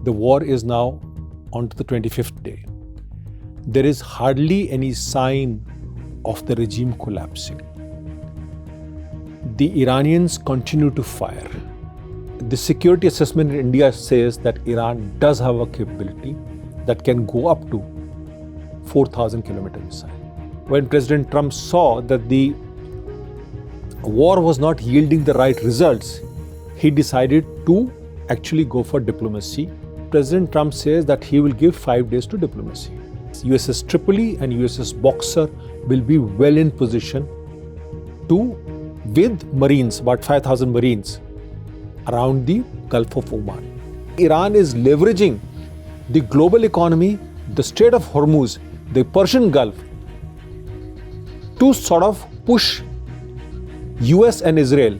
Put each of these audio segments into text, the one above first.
The war is now on to the 25th day. There is hardly any sign of the regime collapsing. The Iranians continue to fire. The security assessment in India says that Iran does have a capability that can go up to 4,000 kilometer missile. When President Trump saw that the war was not yielding the right results, he decided to actually go for diplomacy. President Trump says that he will give 5 days to diplomacy. USS Tripoli and USS Boxer will be well in position with Marines, about 5,000 Marines, around the Gulf of Oman. Iran is leveraging the global economy, the Strait of Hormuz, the Persian Gulf, to sort of push US and Israel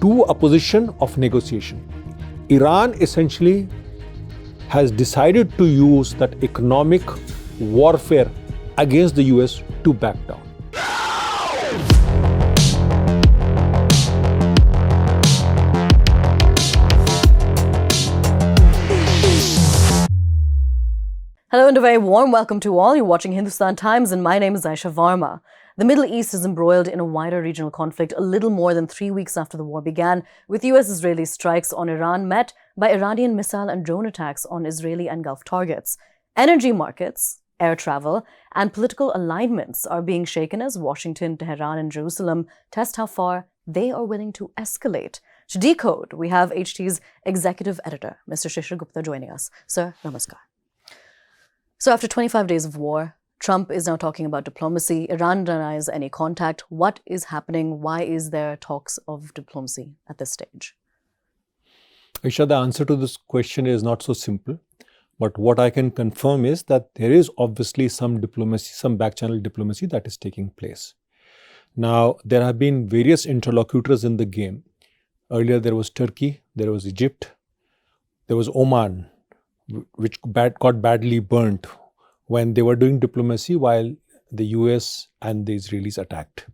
to a position of negotiation. Iran essentially has decided to use that economic warfare against the US to back down. Hello and a very warm welcome to all. You're watching Hindustan Times and my name is Aisha Varma. The Middle East is embroiled in a wider regional conflict a little more than 3 weeks after the war began, with US-Israeli strikes on Iran met by Iranian missile and drone attacks on Israeli and Gulf targets. Energy markets, air travel, and political alignments are being shaken as Washington, Tehran, and Jerusalem test how far they are willing to escalate. To decode, we have HT's executive editor, Mr. Shishir Gupta, joining us. Sir, namaskar. So after 25 days of war, Trump is now talking about diplomacy. Iran denies any contact. What is happening? Why is there talks of diplomacy at this stage? Aisha, the answer to this question is not so simple. But what I can confirm is that there is obviously some diplomacy, some back-channel diplomacy that is taking place. Now, there have been various interlocutors in the game. Earlier, there was Turkey, there was Egypt, there was Oman, which got badly burnt when they were doing diplomacy while the US and the Israelis attacked.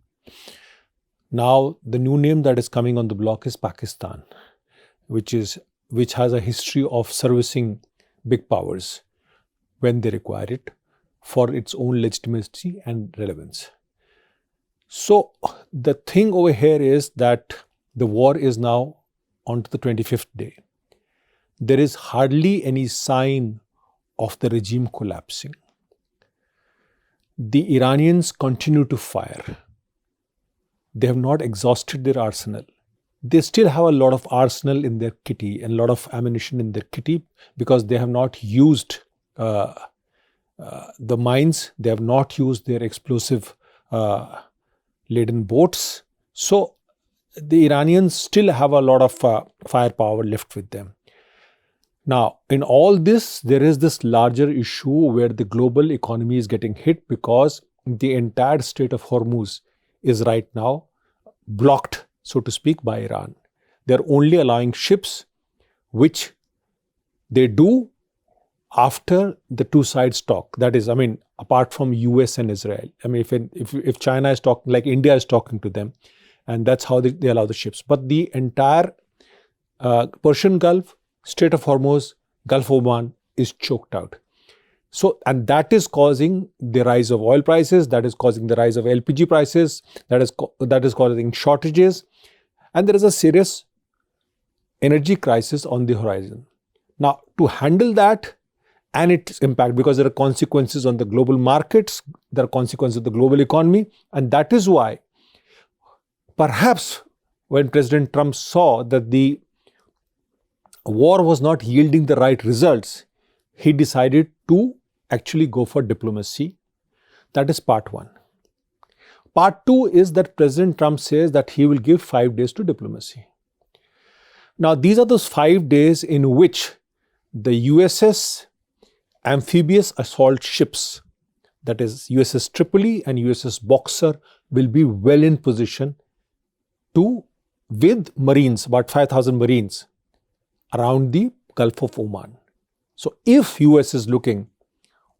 Now, the new name that is coming on the block is Pakistan, which has a history of servicing big powers when they require it for its own legitimacy and relevance. So, the thing over here is that the war is now on to the 25th day. There is hardly any sign of the regime collapsing. The Iranians continue to fire. They have not exhausted their arsenal. They still have a lot of arsenal in their kitty and a lot of ammunition in their kitty because they have not used the mines. They have not used their explosive laden boats. So the Iranians still have a lot of firepower left with them. Now, in all this, there is this larger issue where the global economy is getting hit because the entire Strait of Hormuz is right now blocked, so to speak, by Iran. They're only allowing ships, which they do after the two sides talk. That is, apart from US and Israel. If China is talking, like India is talking to them, and that's how they allow the ships. But the entire Persian Gulf, Strait of Hormuz, Gulf of Oman is choked out. So, and that is causing the rise of oil prices, that is causing the rise of LPG prices, that is causing shortages, and there is a serious energy crisis on the horizon. Now, to handle that and its impact, because there are consequences on the global markets, there are consequences of the global economy, and that is why perhaps when President Trump saw that the war was not yielding the right results, he decided to actually go for diplomacy. That is part one. Part two is that President Trump says that he will give 5 days to diplomacy. Now, these are those 5 days in which the USS amphibious assault ships, that is USS Tripoli and USS Boxer, will be well in position with Marines, about 5,000 Marines, around the Gulf of Oman. So if US is looking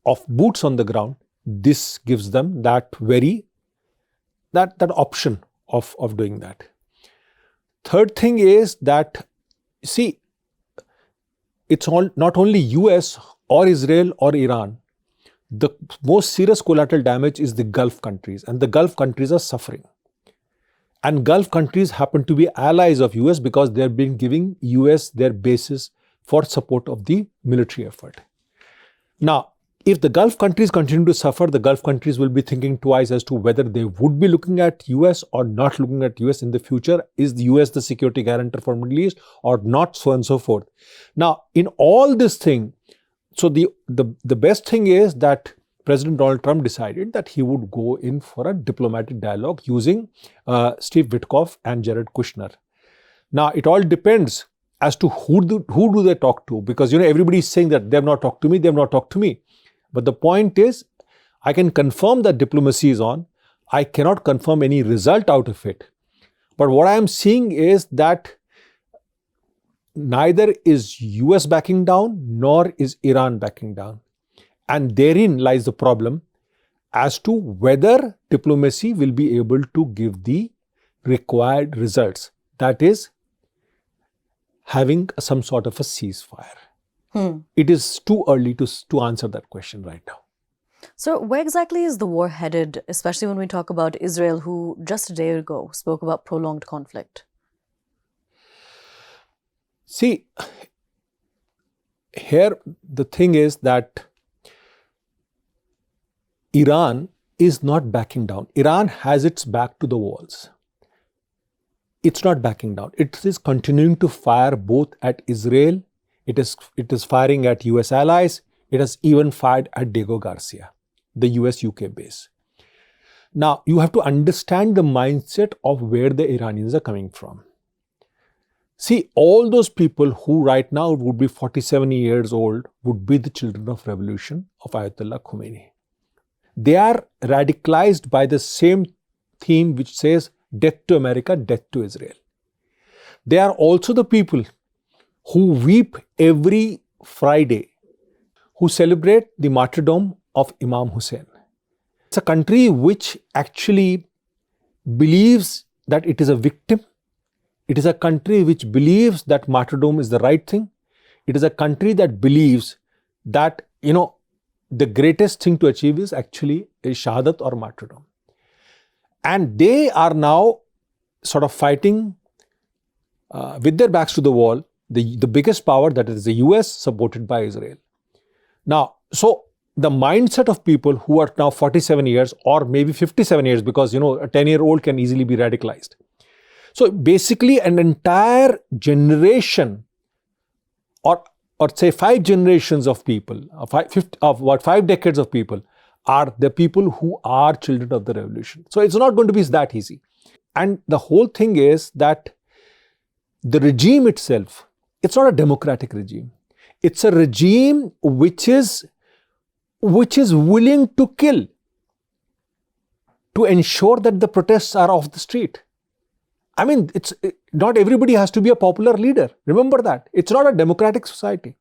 of boots on the ground, this gives them that option of doing that. Third thing is that, see, it's all, not only US or Israel or Iran. The most serious collateral damage is the Gulf countries, and the Gulf countries are suffering. And Gulf countries happen to be allies of US because they've been giving US their bases for support of the military effort. Now, if the Gulf countries continue to suffer, the Gulf countries will be thinking twice as to whether they would be looking at US or not looking at US in the future. Is the US the security guarantor for Middle East or not, so on and so forth. Now, in all this thing, so the best thing is that President Donald Trump decided that he would go in for a diplomatic dialogue using Steve Witkoff and Jared Kushner. Now, it all depends as to who do they talk to, because everybody is saying that they have not talked to me, they have not talked to me. But the point is, I can confirm that diplomacy is on. I cannot confirm any result out of it. But what I am seeing is that neither is US backing down, nor is Iran backing down. And therein lies the problem as to whether diplomacy will be able to give the required results. That is, having some sort of a ceasefire. It is too early to answer that question right now. So where exactly is the war headed, especially when we talk about Israel, who just a day ago spoke about prolonged conflict? See, here the thing is that Iran is not backing down. Iran has its back to the walls. It's not backing down. It is continuing to fire both at Israel. It is firing at US allies. It has even fired at Diego Garcia, the US-UK base. Now, you have to understand the mindset of where the Iranians are coming from. See, all those people who right now would be 47 years old would be the children of revolution of Ayatollah Khomeini. They are radicalized by the same theme which says death to America, death to Israel. They are also the people who weep every Friday, who celebrate the martyrdom of Imam Hussein. It's a country which actually believes that it is a victim. It is a country which believes that martyrdom is the right thing. It is a country that believes that, the greatest thing to achieve is actually a shahadat or martyrdom. And they are now sort of fighting with their backs to the wall, the biggest power, that is the US, supported by Israel. Now, so the mindset of people who are now 47 years or maybe 57 years, because, a 10-year-old can easily be radicalized. So basically an entire generation or say 5 generations of people, 5 decades of people are the people who are children of the revolution. So it's not going to be that easy. And the whole thing is that the regime itself, it's not a democratic regime. It's a regime which is willing to kill to ensure that the protests are off the street. I mean, not everybody has to be a popular leader. Remember that. It's not a democratic society.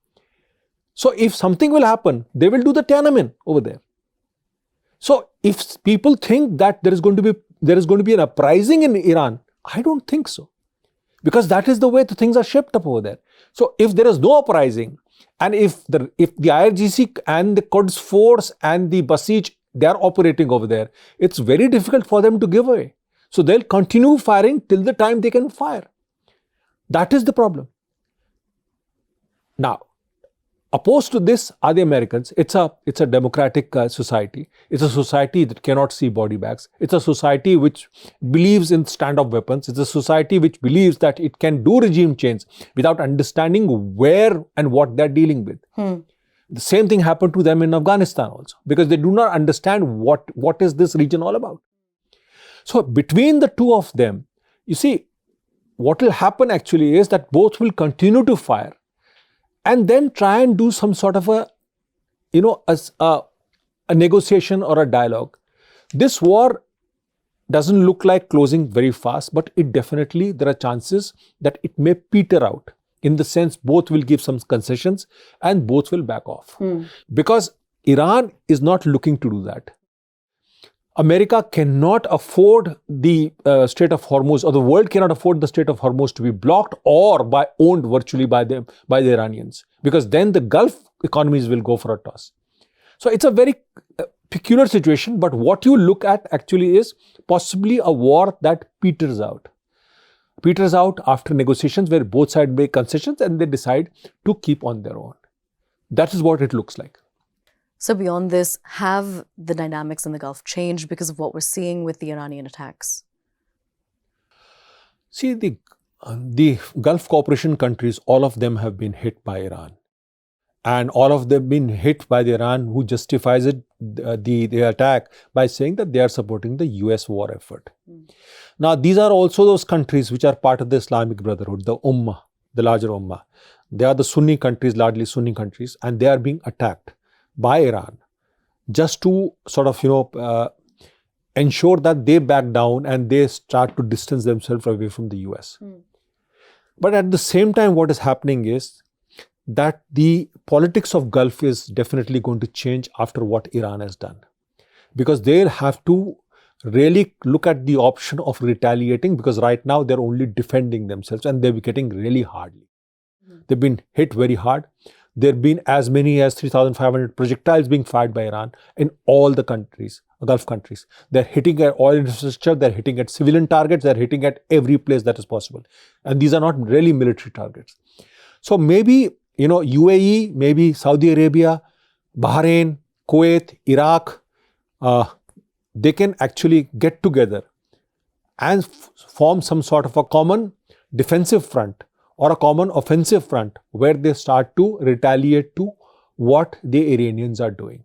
So if something will happen, they will do the Tiananmen over there. So if people think that there is going to be an uprising in Iran, I don't think so. Because that is the way the things are shaped up over there. So if there is no uprising, and if the IRGC and the Quds force and the Basij, they are operating over there, it's very difficult for them to give away. So they'll continue firing till the time they can fire. That is the problem. Now, opposed to this are the Americans. It's a democratic society. It's a society that cannot see body bags. It's a society which believes in stand-off weapons. It's a society which believes that it can do regime change without understanding where and what they're dealing with. The same thing happened to them in Afghanistan also, because they do not understand what is this region all about. So between the two of them, you see, what will happen actually is that both will continue to fire and then try and do some sort of a negotiation or a dialogue. This war doesn't look like closing very fast, but there are chances that it may peter out, in the sense both will give some concessions and both will back off. Because Iran is not looking to do that. America cannot afford the Strait of Hormuz, or the world cannot afford the Strait of Hormuz to be blocked or owned virtually by the Iranians. because then the Gulf economies will go for a toss. So it's a very peculiar situation, but what you look at actually is possibly a war that peters out. Peters out after negotiations where both sides make concessions and they decide to keep on their own. That is what it looks like. So beyond this, have the dynamics in the Gulf changed because of what we're seeing with the Iranian attacks? See, the Gulf cooperation countries, all of them have been hit by Iran. And all of them been hit by the Iran, who justifies it, the attack by saying that they are supporting the US war effort. Now, these are also those countries which are part of the Islamic Brotherhood, the Ummah, the larger Ummah. They are the Sunni countries, largely Sunni countries, and they are being attacked by Iran just to sort of, ensure that they back down and they start to distance themselves away from the US. But at the same time, what is happening is that the politics of Gulf is definitely going to change after what Iran has done. Because they'll have to really look at the option of retaliating, because right now they're only defending themselves and they're getting really hardly. They've been hit very hard. There have been as many as 3,500 projectiles being fired by Iran in all the countries, Gulf countries. They're hitting at oil infrastructure, they're hitting at civilian targets, they're hitting at every place that is possible. And these are not really military targets. So maybe, UAE, maybe Saudi Arabia, Bahrain, Kuwait, Iraq, they can actually get together and form some sort of a common defensive front or a common offensive front where they start to retaliate to what the Iranians are doing.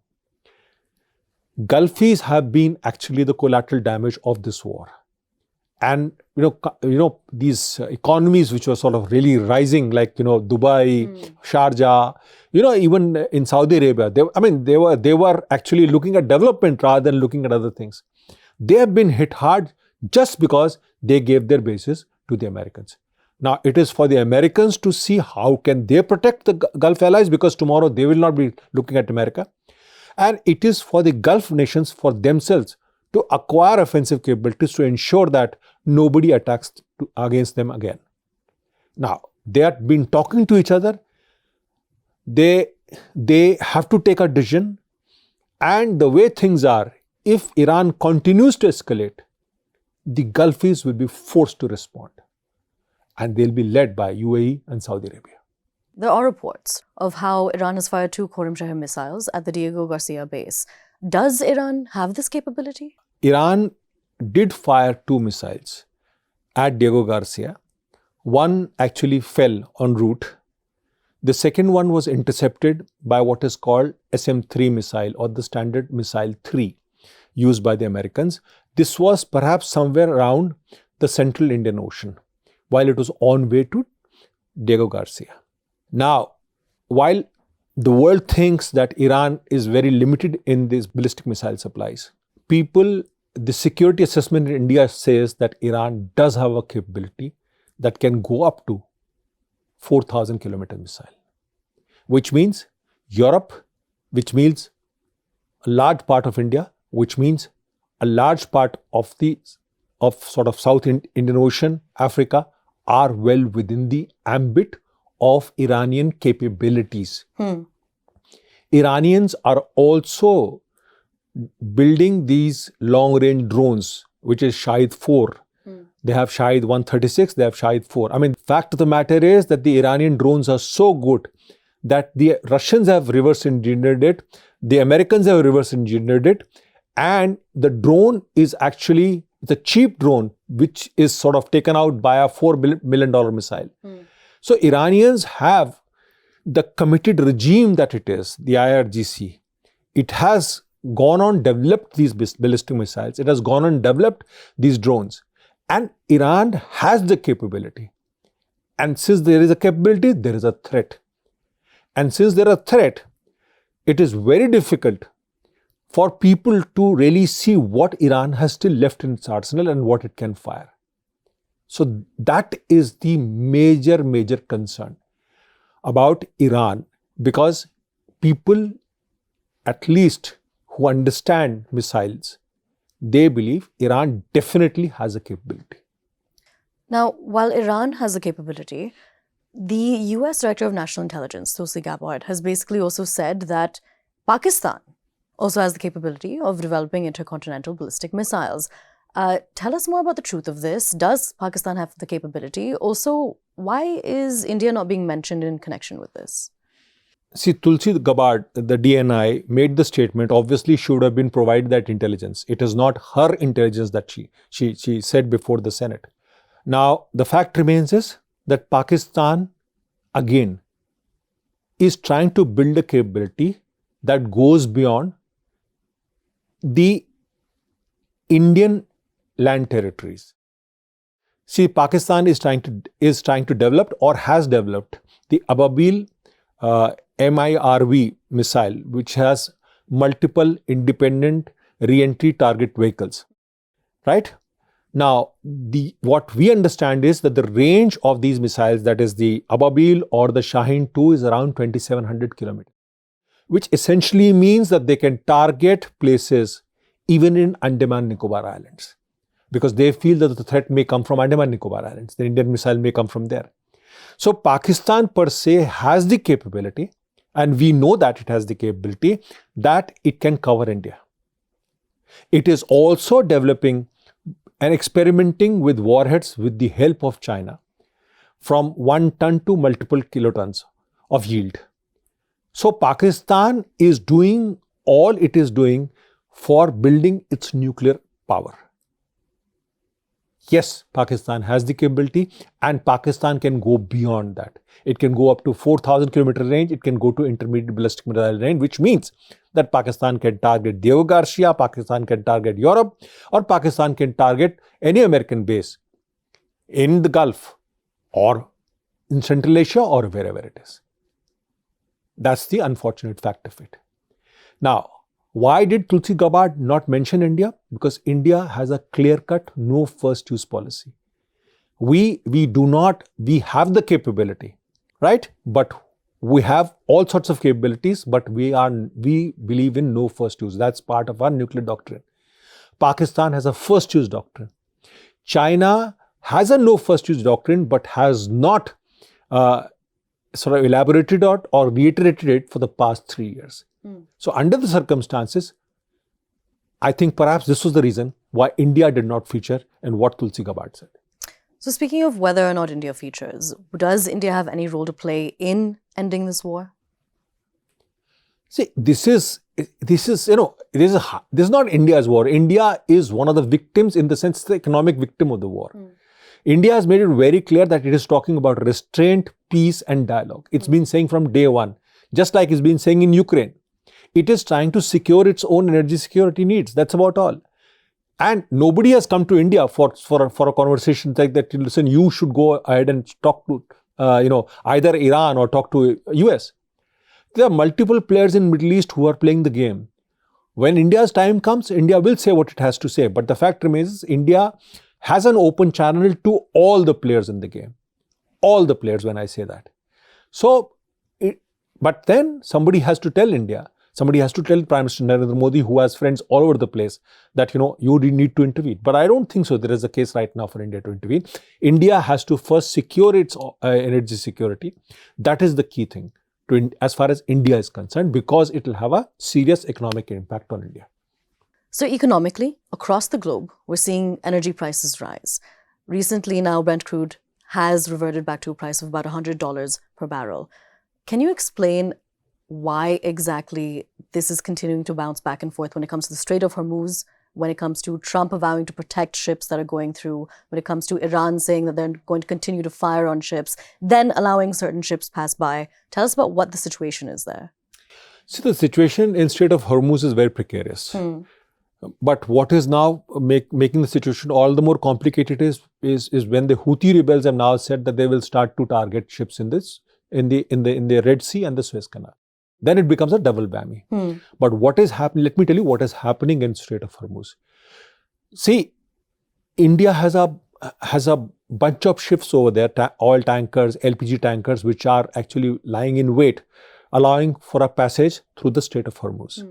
Gulfis have been actually the collateral damage of this war. And, these economies which were sort of really rising, like, Dubai, Sharjah, even in Saudi Arabia, they were actually looking at development rather than looking at other things. They have been hit hard just because they gave their bases to the Americans. Now, it is for the Americans to see how can they protect the Gulf allies, because tomorrow they will not be looking at America. And it is for the Gulf nations, for themselves, to acquire offensive capabilities to ensure that nobody attacks against them again. Now, they have been talking to each other. They have to take a decision. And the way things are, if Iran continues to escalate, the Gulfis will be forced to respond. And they'll be led by UAE and Saudi Arabia. There are reports of how Iran has fired 2 Khorramshahr missiles at the Diego Garcia base. Does Iran have this capability? Iran did fire 2 missiles at Diego Garcia. One actually fell en route. The second one was intercepted by what is called SM-3 missile, or the Standard Missile 3, used by the Americans. This was perhaps somewhere around the central Indian Ocean, while it was on way to Diego Garcia. Now, while the world thinks that Iran is very limited in these ballistic missile supplies, the security assessment in India says that Iran does have a capability that can go up to 4,000 kilometer missile, which means Europe, which means a large part of India, which means a large part of South Indian Ocean, Africa, are well within the ambit of Iranian capabilities. Iranians are also building these long-range drones, which is Shahid 4. They have Shahid 136, they have Shahid 4. Fact of the matter is that the Iranian drones are so good that the Russians have reverse engineered it, the Americans have reverse engineered it, and the drone is actually the cheap drone, which is sort of taken out by a $4 million missile. So Iranians have the committed regime that it is, the IRGC. It has gone on, developed these ballistic missiles. It has gone on, developed these drones. And Iran has the capability. And since there is a capability, there is a threat. And since there is a threat, it is very difficult for people to really see what Iran has still left in its arsenal and what it can fire. So that is the major concern about Iran, because people, at least who understand missiles, they believe Iran definitely has a capability. Now, while Iran has the capability, The US Director of National Intelligence, Tulsi Gabbard, has basically also said that Pakistan also has the capability of developing intercontinental ballistic missiles. Tell us more about the truth of this. Does Pakistan have the capability? Also, why is India not being mentioned in connection with this? See, Tulsi Gabbard, the DNI, made the statement, obviously should have been provided that intelligence. It is not her intelligence that she said before the Senate. Now, the fact remains is that Pakistan, again, is trying to build a capability that goes beyond the Indian land territories. See, Pakistan is trying to develop or has developed the Ababil MIRV missile, which has multiple independent re-entry target vehicles. Right? Now, what we understand is that the range of these missiles, that is the Ababil or the Shaheen 2, is around 2,700 kilometers, which essentially means that they can target places even in Andaman Nicobar Islands, because they feel that the threat may come from Andaman Nicobar Islands. The Indian missile may come from there. So Pakistan per se has the capability, and we know that it has the capability, that it can cover India. It is also developing and experimenting with warheads with the help of China, from 1 ton to multiple kilotons of yield. So Pakistan is doing all it is doing for building its nuclear power. Yes, Pakistan has the capability, and Pakistan can go beyond that. It can go up to 4,000 kilometer range. It can go to intermediate ballistic missile range, which means that Pakistan can target Diego Garcia, Pakistan can target Europe, or Pakistan can target any American base in the Gulf or in Central Asia or wherever it is. That's the unfortunate fact of it. Now, why did Tulsi Gabbard not mention India? Because India has a clear-cut no first use policy. We have the capability, right? But we have all sorts of capabilities, but we believe in no first use. That's part of our nuclear doctrine. Pakistan has a first use doctrine. China has a no first use doctrine, but has not sort of elaborated or reiterated it for the past 3 years. So under the circumstances, I think perhaps this was the reason why India did not feature in what Tulsi Gabbard said. So speaking of whether or not India features, does India have any role to play in ending this war? See, this is not India's war. India is one of the victims, in the sense, the economic victim of the war. India has made it very clear that it is talking about restraint, peace and dialogue. It's been saying from day one, just like it's been saying in Ukraine. It is trying to secure its own energy security needs. That's about all. And nobody has come to India for a conversation like that. Listen, you should go ahead and talk to either Iran or talk to US. There are multiple players in Middle East who are playing the game. When India's time comes, India will say what it has to say. But the fact remains, India has an open channel to all the players in the game. All the players, when I say that. But then somebody has to tell India, somebody has to tell Prime Minister Narendra Modi, who has friends all over the place, that, you need to intervene. But I don't think so. There is a case right now for India to intervene. India has to first secure its energy security. That is the key thing as far as India is concerned, because it will have a serious economic impact on India. So economically, across the globe, we're seeing energy prices rise. Recently now, Brent crude has reverted back to a price of about $100 per barrel. Can you explain why exactly this is continuing to bounce back and forth when it comes to the Strait of Hormuz, when it comes to Trump vowing to protect ships that are going through, when it comes to Iran saying that they're going to continue to fire on ships, then allowing certain ships pass by? Tell us about what the situation is there. See, the situation in Strait of Hormuz is very precarious. But what is now making the situation all the more complicated is when the Houthi rebels have now said that they will start to target ships in the Red Sea and the Suez Canal. Then it becomes a double whammy. But what is happening? Let me tell you what is happening in Strait of Hormuz. See, India has a bunch of ships over there, oil tankers, LPG tankers, which are actually lying in wait, allowing for a passage through the Strait of Hormuz.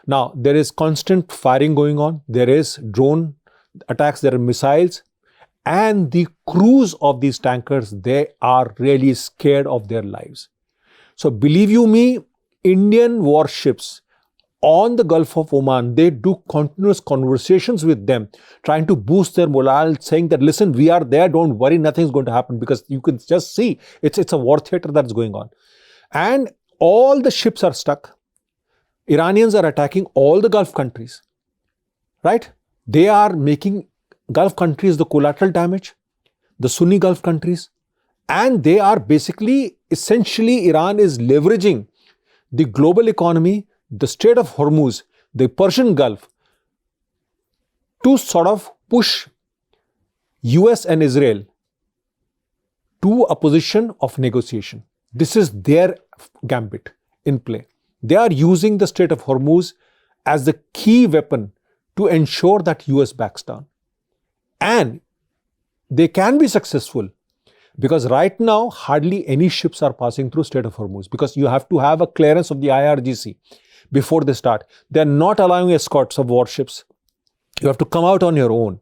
Now, there is constant firing going on. There is drone attacks, there are missiles. and the crews of these tankers, they are really scared of their lives. So believe you me, Indian warships on the Gulf of Oman, they do continuous conversations with them, trying to boost their morale, saying that, listen, we are there, don't worry, nothing's going to happen, because you can just see it's a war theater that's going on. And all the ships are stuck. Iranians are attacking all the Gulf countries, right? They are making Gulf countries the collateral damage, the Sunni Gulf countries, and they are basically, essentially, Iran is leveraging the global economy, the Strait of Hormuz, the Persian Gulf, to sort of push US and Israel to a position of negotiation. This is their gambit in play. They are using the Strait of Hormuz as the key weapon to ensure that US backs down. And they can be successful, because right now hardly any ships are passing through Strait of Hormuz, because you have to have a clearance of the IRGC before they start. They are not allowing escorts of warships. You have to come out on your own.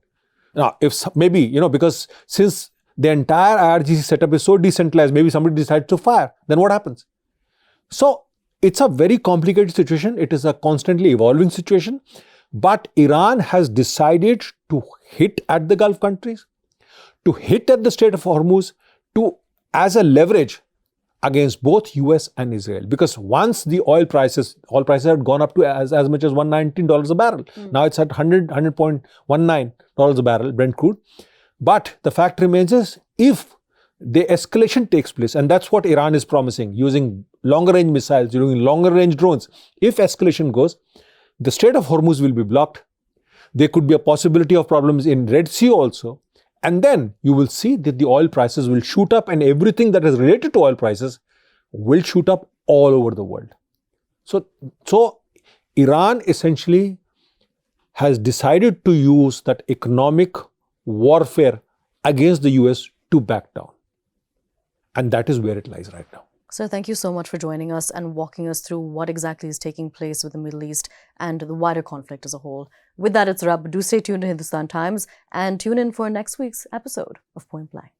Now, if maybe, because since the entire IRGC setup is so decentralized, maybe somebody decides to fire, then what happens? So it's a very complicated situation. It is a constantly evolving situation. But Iran has decided to hit at the Gulf countries, to hit at the Strait of Hormuz, as a leverage against both US and Israel. Because once the oil prices had gone up to as much as $119 a barrel. Now it's at $100.19 a barrel, Brent crude. But the fact remains is, if the escalation takes place, and that's what Iran is promising, using longer range missiles, using longer range drones, if escalation goes, the Strait of Hormuz will be blocked. There could be a possibility of problems in Red Sea also. And then you will see that the oil prices will shoot up, and everything that is related to oil prices will shoot up all over the world. So Iran essentially has decided to use that economic warfare against the US to back down. And that is where it lies right now. Sir, thank you so much for joining us and walking us through what exactly is taking place with the Middle East and the wider conflict as a whole. With that, it's a wrap. Do stay tuned to Hindustan Times and tune in for next week's episode of Point Blank.